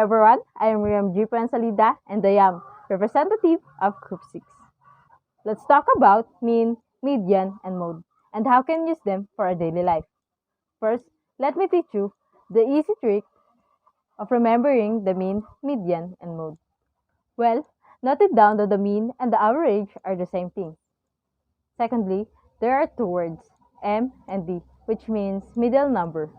everyone, I am Riame F and I am representative of Group 6. Let's talk about mean, median, and mode, and how can use them for our daily life. First, let me teach you the easy trick of remembering the mean, median, and mode. Well, note it down that the mean and the average are the same thing. Secondly, there are two words, M and D, which means middle number.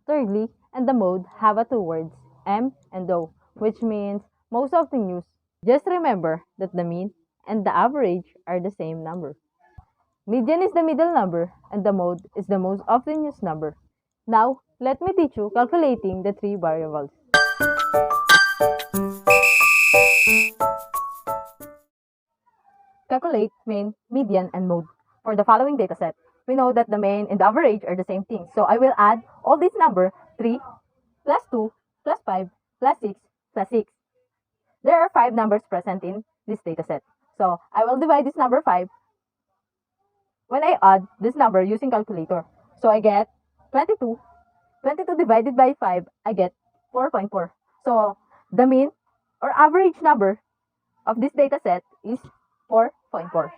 Thirdly, and the mode have a two words, M and O, which means most often used. Just remember that the mean and the average are the same number. Median is the middle number and the mode is the most often used number. Now, let me teach you calculating the three variables. Calculate mean, median, and mode. For the following dataset, we know that the mean and the average are the same thing. So I will add all these numbers 3 plus 2 plus 5 plus 6 plus 6. There are 5 numbers present in this dataset. So I will divide this number 5 when I add this number using calculator. So I get 22. 22 divided by 5, I get 4.4. So the mean or average number of this dataset is 4.4.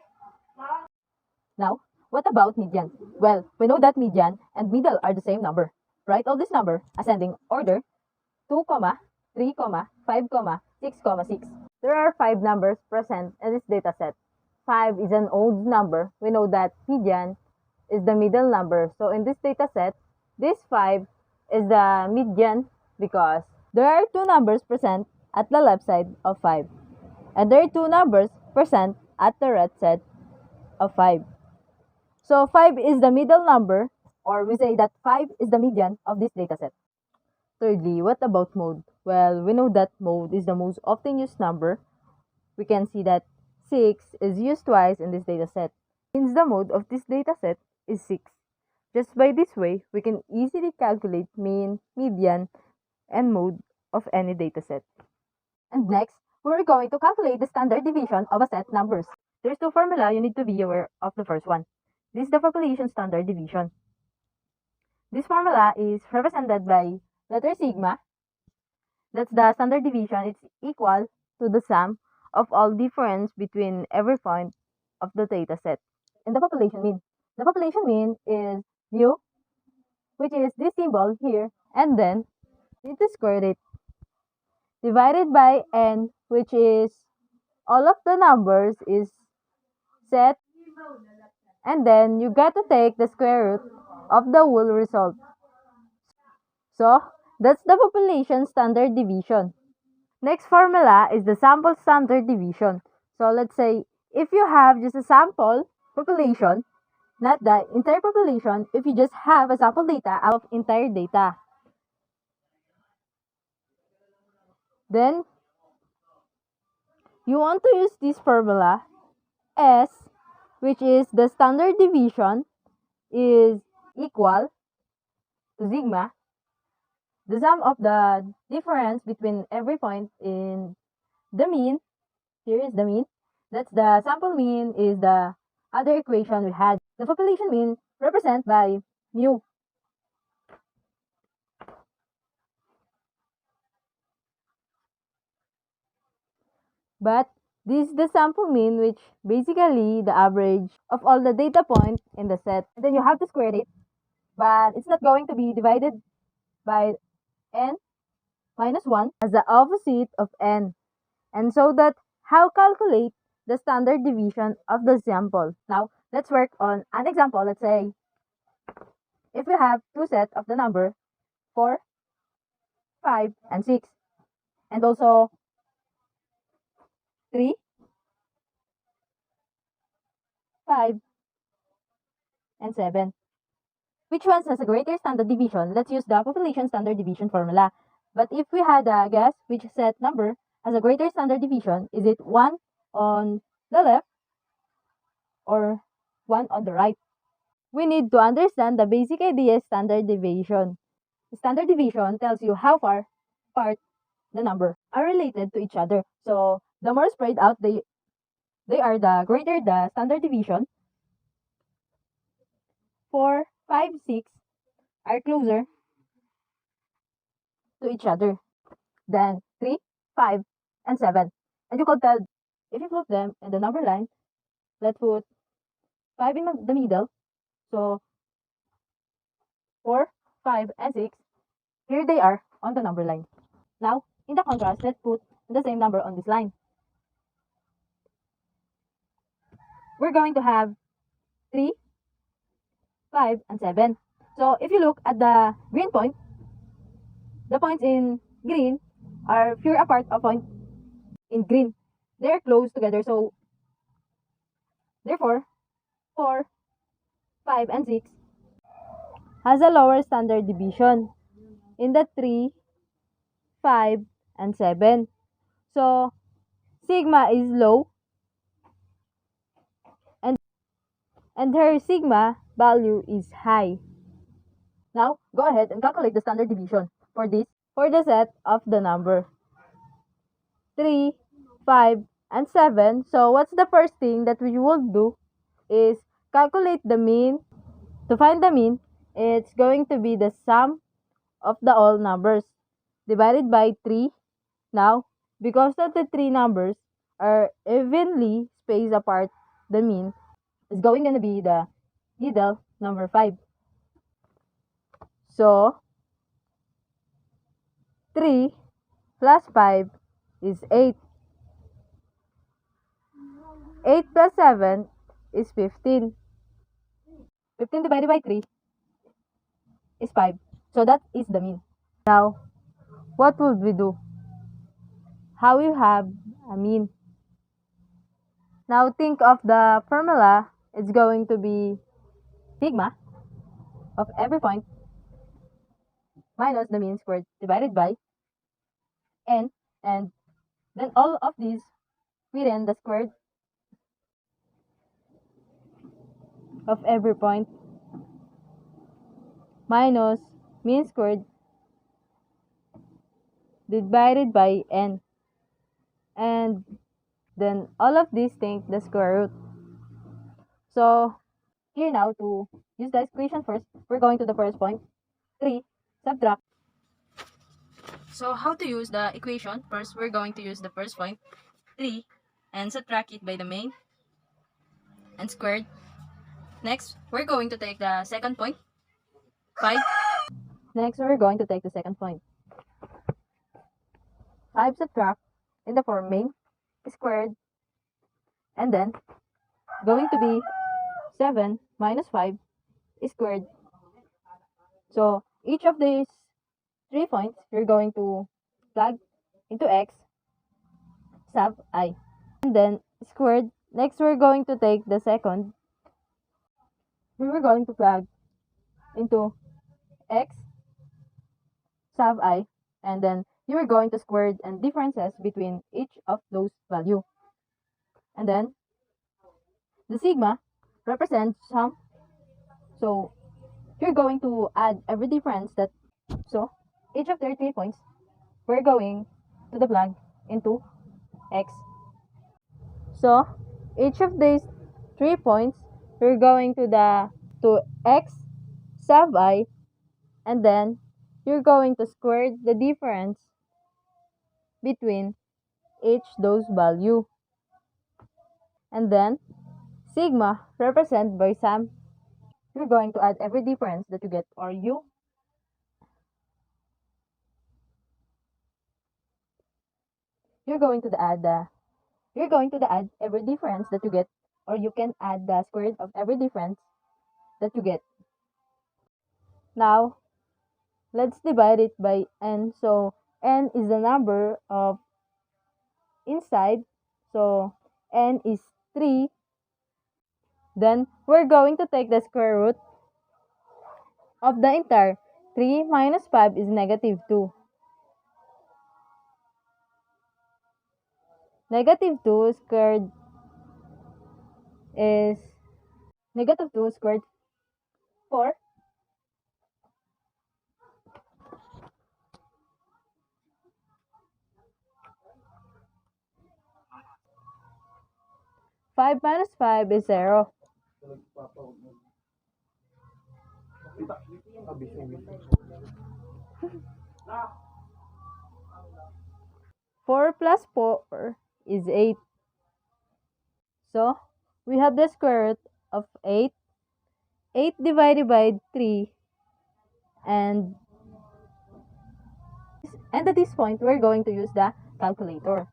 Now, what about median? Well, we know that median and middle are the same number. Write all this number ascending order 2, 3, 5, 6, 6. There are 5 numbers present in this dataset. 5 is an odd number. We know that median is the middle number. So in this dataset, this 5 is the median because there are 2 numbers present at the left side of 5. And there are 2 numbers present at the right side of 5. So 5 is the middle number, or we say that 5 is the median of this dataset. Thirdly, what about mode? Well, we know that mode is the most often used number. We can see that 6 is used twice in this dataset. Means the mode of this dataset is 6. Just by this way, we can easily calculate mean, median, and mode of any dataset. And next, we're going to calculate the standard deviation of a set numbers. There's 2 formula you need to be aware of. The first one. This is the population standard deviation. This formula is represented by letter sigma. That's the standard deviation. It's equal to the sum of all difference between every point of the data set. And the population mean. The population mean is mu, which is this symbol here, and then you need to square it, divided by n, which is all of the numbers is set, and then you got to take the square root of the whole result. So, that's the population standard deviation. Next formula is the sample standard deviation. So, let's say if you have just a sample population, not the entire population, if you just have a sample data out of entire data, then you want to use this formula S, which is the standard deviation is equal to sigma, the sum of the difference between every point in the mean. Here is the mean. That's the sample mean is the other equation we had. The population mean represented by mu. But this is the sample mean, which basically the average of all the data points in the set. And then you have to square it, but it's not going to be divided by n minus 1 as the opposite of n. And so that how calculate the standard deviation of the sample. Now, let's work on an example. Let's say if we have 2 sets of the number 4, 5, and 6, and also 3, 5, and 7. Which one has a greater standard deviation? Let's use the population standard deviation formula. But if we had a guess which set number has a greater standard deviation, is it 1 on the left or 1 on the right? We need to understand the basic idea of standard deviation. Standard deviation tells you how far apart the number are related to each other. So the more spread out they are, the greater the standard deviation. 4, 5, 6 are closer to each other than 3, 5, and 7. And you could tell, if you put them in the number line, let's put 5 in the middle. So 4, 5, and 6, here they are on the number line. Now, in the contrast, let's put the same number on this line. We're going to have 3, 5, and 7. So if you look at the green point, the points in green are fewer apart of point in green. They're close together, so therefore 4, 5, and 6 has a lower standard deviation in the 3, 5, and 7. So sigma is low and her sigma value is high. Now, go ahead and calculate the standard deviation for the set of the number 3, 5, and 7. So what's the first thing that we will do is calculate the mean. To find the mean, it's going to be the sum of the all numbers divided by 3. Now, because of the 3 numbers are evenly spaced apart, the mean is going to be the middle number 5. So, 3 plus 5 is 8. 8 plus 7 is 15. 15 divided by 3 is 5. So that is the mean. Now, what would we do? How you have a mean? Now think of the formula. It's going to be sigma of every point minus the mean squared divided by n, and then all of these within the squared of every point minus mean squared divided by n, and then all of these take the square root. So here now, to use the equation first, we're going to the first point, 3, subtract. So how to use the equation? First, we're going to use the first point, 3, and subtract it by the main and squared. Next, we're going to take the second point, 5. Next, we're going to take the second point, 5 subtract in the form main squared, and then going to be 7 minus 5 squared. So each of these 3 points, you're going to plug into x sub I, and then squared. Next, we're going to take the second. We were going to plug into x sub I, and then you are going to square and differences between each of those value. And then the sigma represents sum. So you're going to add every difference that, so each of their 3 points, we're going to the plug into x. So each of these 3 points, we're going to x sub I, and then you're going to square the difference between each those value. And then sigma represented by sum. You're going to add every difference that you get, or you're going to add every difference that you get, or you can add the square root of every difference that you get. Now let's divide it by n. So n is the number of inside, so n is 3. Then we're going to take the square root of the entire 3 minus 5 is negative 2. Negative 2 squared is negative 2 squared 4. Five minus 5 is 0. 4 plus 4 is 8. So, we have the square root of 8. 8 divided by 3. And at this point, we're going to use the calculator.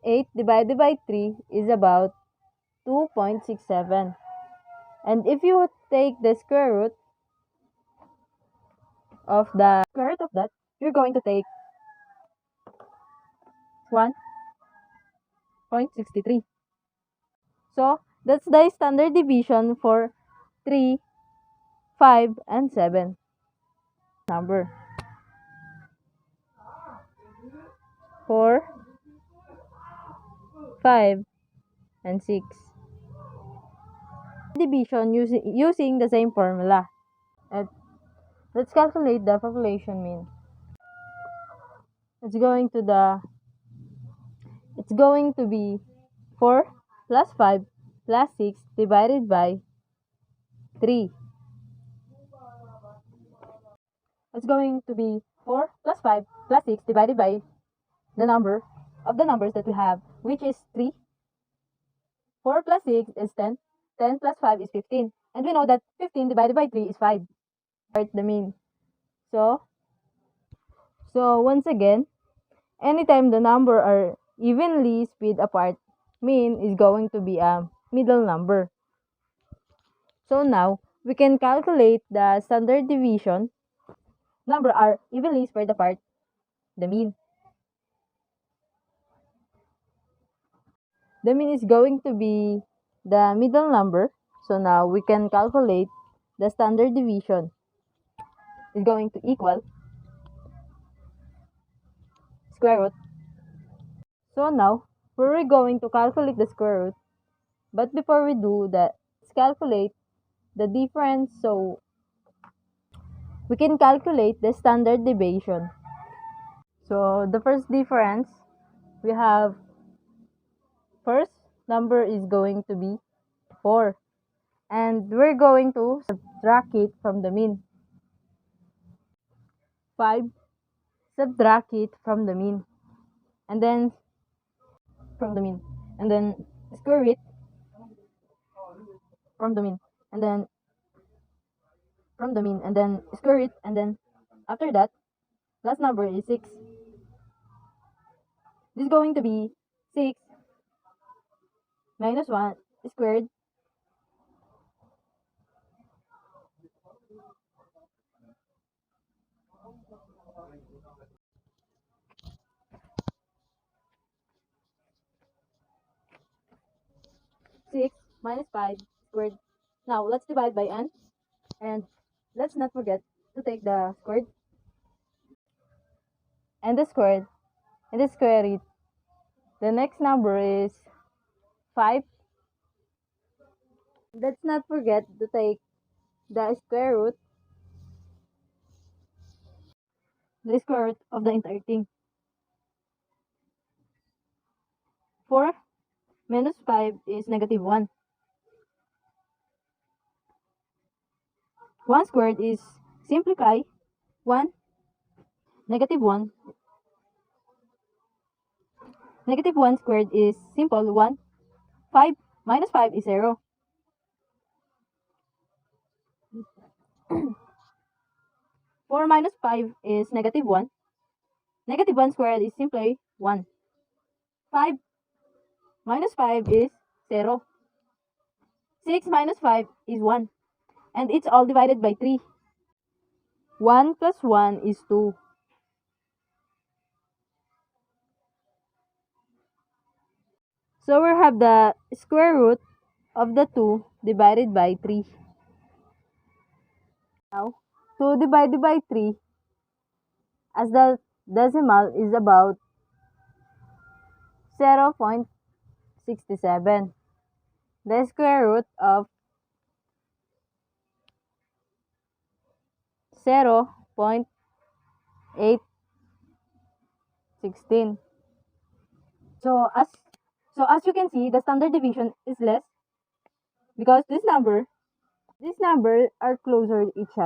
8 divided by 3 is about 2.67. And if you take the square root of that, you're going to take 1.63. So, that's the standard deviation for 3, 5, and 7. Number 4, 5, and 6. Division using the same formula. And let's calculate the population mean. It's going to be 4 plus 5 plus 6 divided by 3. It's going to be 4 plus 5 plus 6 divided by the number of the numbers that we have, which is 3. 4 plus 6 is 10. 10 plus 5 is 15. And we know that 15 divided by 3 is 5. Write the mean. So once again, anytime the number are evenly spaced apart, mean is going to be a middle number. So now, we can calculate the standard deviation. Number are evenly spread apart, the mean. The mean is going to be the middle number. So now, we can calculate the standard deviation is going to equal square root. So now, we're going to calculate the square root. But before we do that, let's calculate the difference. So we can calculate the standard deviation. So the first difference, we have first number is going to be 4. And we're going to subtract it from the mean. 5, subtract it from the mean. And then square it from the mean. And then square it, and then after that, last number is 6. This is going to be 6 minus 1 squared. Six minus 5 squared. Now let's divide by n, and let's not forget to take the squared and the squared and the square it. The next number is 5. Let's not forget to take the square root of the entire thing. 4 minus 5 is negative 1. 1 squared is simplify 1. Negative 1. Negative 1 squared is simple 1. 5 minus 5 is 0. 4 minus 5 is negative 1. Negative 1 squared is simply 1. 5 minus 5 is 0. 6 minus 5 is 1. And it's all divided by 3. 1 plus 1 is 2. So we have the square root of the 2 divided by 3. Now, 2 divided by 3, as the decimal is about 0.67. The square root of 0.816. So as you can see, the standard deviation is less because these numbers are closer to each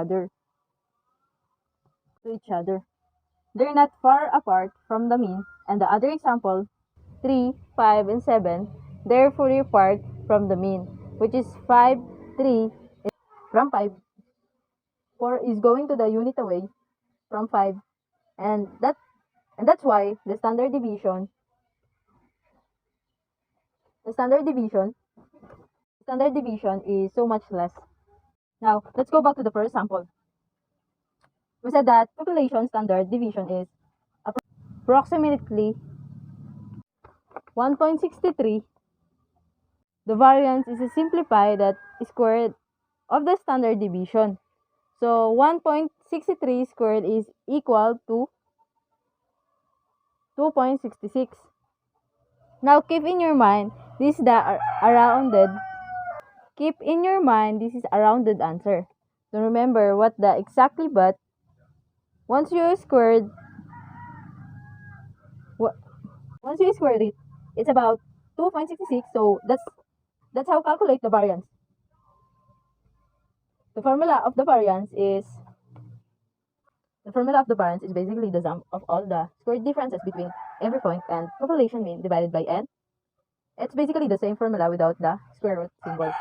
other. they're not far apart from the mean, and the other example, 3, 5, and 7, they're fully apart from the mean, which is 5, 3, from 5, 4 is going to the unit away from 5, and that's why the standard deviation is so much less. Now, let's go back to the first sample. We said that population standard deviation is approximately 1.63. The variance is a simplified that squared of the standard deviation. So 1.63 squared is equal to 2.66. Now keep in your mind this is a rounded answer. So remember what the exactly, but once you squared it, it's about 2.66. So that's how calculate the variance. The formula of the variance is basically the sum of all the squared differences between every point and population mean divided by n. It's basically the same formula without the square root symbol.